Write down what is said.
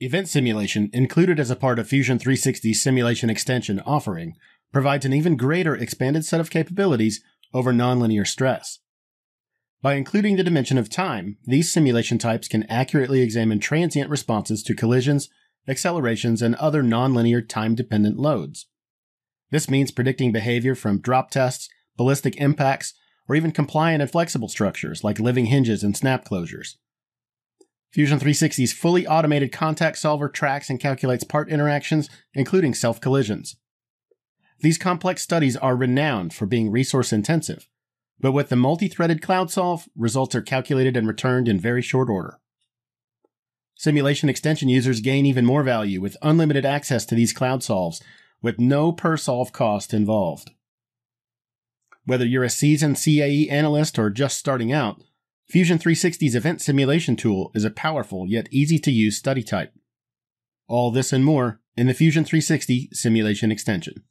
Event simulation, included as a part of Fusion 360's simulation extension offering, provides an even greater expanded set of capabilities over nonlinear stress. By including the dimension of time, these simulation types can accurately examine transient responses to collisions, accelerations, and other nonlinear time-dependent loads. This means predicting behavior from drop tests, ballistic impacts, or even compliant and flexible structures like living hinges and snap closures. Fusion 360's fully automated contact solver tracks and calculates part interactions, including self-collisions. These complex studies are renowned for being resource-intensive, but with the multi-threaded cloud solve, results are calculated and returned in very short order. Simulation extension users gain even more value with unlimited access to these cloud solves, with no per-solve cost involved. Whether you're a seasoned CAE analyst or just starting out, Fusion 360's event simulation tool is a powerful yet easy-to-use study type. All this and more in the Fusion 360 simulation extension.